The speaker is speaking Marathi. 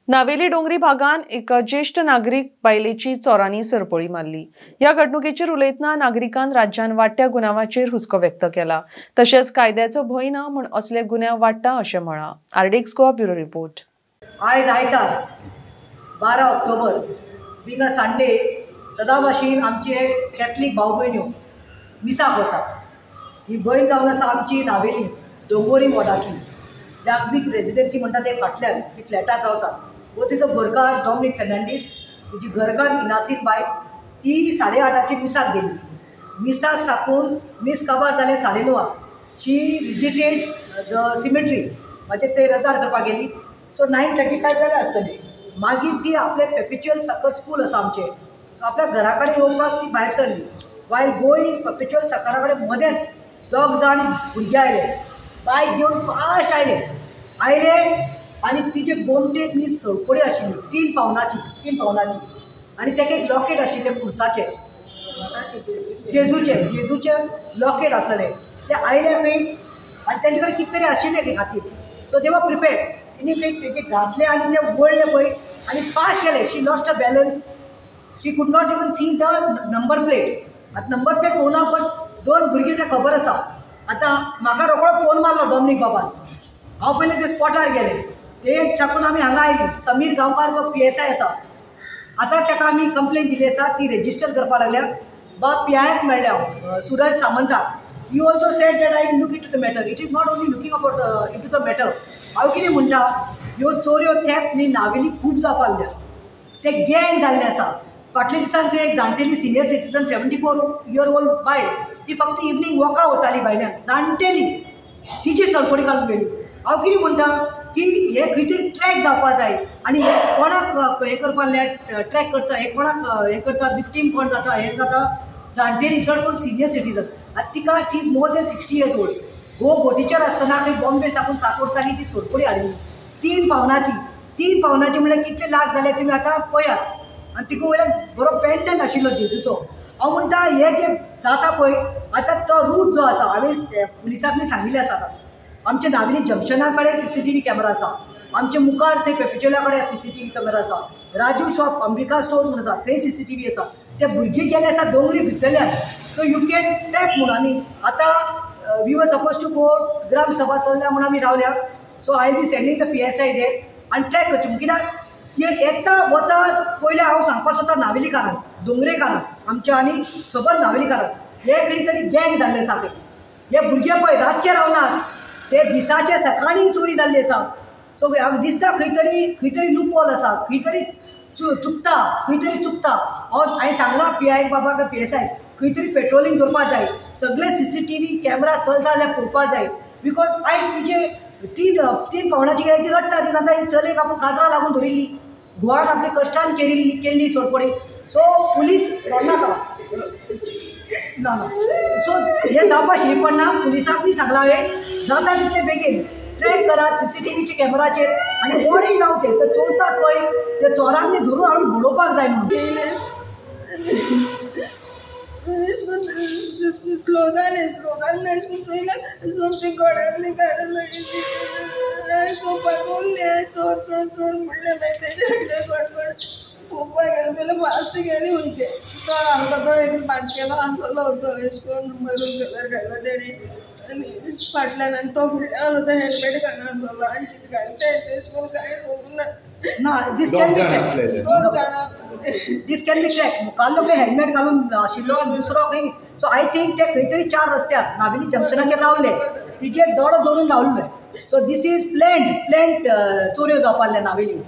नावेली डोंगरी भागात एक ज्येष्ठ नागरिक बायलेची चोरांनी सरपळी मारली। या घडणुकेचेर उलयतना नागरिकांन राज्यान वाडट्या गुन्यांवाचेर हुस्को व्यक्त केला। तशेंच कायद्याचो भय ना म्हूण असले गुन्हे वाडटा अशें म्हळां। RDX Goa bureau report. आयज आयतार 12 ऑक्टोबर बीन अ संडे सदां भाशेन आमचे कॅथलीक भाव भयण्यो मिसाक वतात। ही भयण जावन आसा आमची नावेली डोंगरी वॉर्डांतली जागबीक रेजिडेन्सी म्हणटा ते फाटल्यान ती फ्लॅटात रावतात। वो तिचो घरकार डॉमिनिक फेर्नांडीस, तिची घरकार इनासीर बाय, ती 8:30 मिसाक गेल्ली। मिसाक साकून मिस काबार जाले 9:30। शी विजिटेड द सिमेट्री, म्हणजे ते रजार करपाक गेली। सो 9:35 जाले आसतले। मागीर ती आपले पेपिच्युअल सकर स्कूल आसा आमचे, सो आपल्या घरा कडेन येवपाक ती भायर सरली। वायल गोईंग पेपिच्युअल सकरा कडेन मदेंच 2 जाण भुरगे आयले, बायक घेवन फास्ट आयले आनी तिचे गोमटेक न्ही सरपळी आशिल्ली 3 पावनाची आनी तेका एक लॉकेट आशिल्ले खुर्साचे, जेजूचे लॉकेट आसलेले। ते आयले खंय आनी तेंचे कडेन कितें तरी आशिल्लें ते खातीर। सो दे वर प्रिपेर्ड। तिणी खंय तेचे घातले आनी ते वळले पळय आनी फास्ट गेले। She lost a balance. She could not even see the number plate. आतां नंबर प्लेट पळोवना, बट 2 भुरगे ते खबर आसा। आतां म्हाका रोखडो फोन मारलो डॉमिनिक बाबान। हांव पयलीं ते स्पॉटार गेले। ते छापून आमी हांगा आयली। समीर गांवकार जो PSI आसा, आतां ताका आमी कंप्लेन दिली आसा, ती रेजिस्टर करपाक लागल्या। बाब PIक मेळ्ळे हांव, सुरज सामंताक। You also said that I will look into the matter. It is not only looking about into the matter. हांव कितें म्हणटा, ह्यो चोऱ्यो थेफ्ट न्ही नावेली खूब जावपाक लागल्या। ते गँग जाल्ले आसा। फाटल्या दिसांक एक जाणटेली सिनियर सिटीजन 74 इयर ओल्ड बायल, ती फक्त इवनिंग वॉकाक वताली भायल्यान, जाणटेली, तिची सरपळी घालून गेली। हांव कितें म्हणटा की हे खंय तरी ट्रॅक जावपा जाय आनी हे कोणाक हे करपाक ट्रॅक करता, हे कोणाक हे करता, विक्टीम कोण जाता, हे जाता जाणटेली, चड करून सिनियर सिटीजन। आतां तिका she is more than 60 years old। गो बोटीचेर आसतना खंय बॉम्बे साकून 7 वर्सांनी ती सरपळी हाडली 3 पावनाची म्हळ्यार कितले लाख जाले तुमी आतां पळयात। आनी तिका वयल्यान बरो पेंडंट आशिल्लो जेजूचो। हांव म्हणटा हे जे जाता पळय, आतां तो रूट जो आसा, हांवें पुलिसांक सांगिल्लें आसा। आमच्या नावेली जंक्शना कडेन CCTV कॅमेरा आसा, आमचे मुखार थंय पेपिच्युला कडेन CCTV कॅमेरा आसा, राजू शॉप अंबिका स्टोर्स म्हणून आसा थंय CCTV आसा। ते भुरगे गेले आसा डोंगरी भितरल्यान। सो यू कॅन ट्रॅक म्हणून। आनी आतां we were suppose to go, ग्राम सभा चल्ल्या म्हणून आमी रावल्या। So I will be sending the PSI देर आनी ट्रॅक करचें। कित्याक येता वता पयलें हांव सांगपाक सोदता नावेलीकारांक, डोंगरेकारांक आमच्या आनी सबंद नावेलीकारांक, हे खंय तरी गँग जाल्ले आसा। हे भुरगे पळय रातचे रावनात, ते दिसाचे सकाळी चोरी जाल्ली आसा। सो हांव दिसता खंय तरी लूपहोल आसा, खंय तरी चुकता। हांवें सांगलां PI बाबाक, PSI खंय तरी पेट्रोलिंग करपाक जाय, सगळे CCTV कॅमेरा चलता जाल्यार पळोवपाक जाय। बिकॉज आयज तिचे 3 पावनाची गेली, ती रडटा, ती सांगता चलयेक आपूण काजरां लागून धरिल्ली, घुवान आपली कश्टान केल्ली सोडपडी। सो पुलीस रडनाका ना। सो हे जावपाक शिरी पडना। पुलिसांक बी सांगलां हांवें, जाता तितले बेगीन ट्रॅक करात CCTVच्या कॅमेराचेर आनी कोणीय जावं ते चोरतात पळय, ते चोरांक न्ही धरून हाडून बडोवपाक जाय म्हणून। स्लोगान चोयल्या समथींग कोणातली काडून चोवपाक उरले, चोर म्हणलें। मागीर तेजे कोण पळोवपाक गेले, पयलीं फास्ट गेली म्हणजे तो आमकां तो एक पाटकेलो आसलो तो अशें करून मरून कलर घातलो तेणी आनी फाटल्यान, आनी तो फुडल्यान आलो तो हेल्मेट घालून आनी कितें घालता तेश करून कांय खबर ना। दिस कॅन बी ट्रॅक। मुखाल्लो खंय हेल्मेट घालून आशिल्लो आनी दुसरो खंय। सो आय थिंक ते खंय तरी 4 रस्त्यार नावेली जंक्शनाचेर रावले, तिचे दोडो धरून रावल्ले। सो दीस इज प्लॅन्ड चोऱ्यो जावपाक नावेली।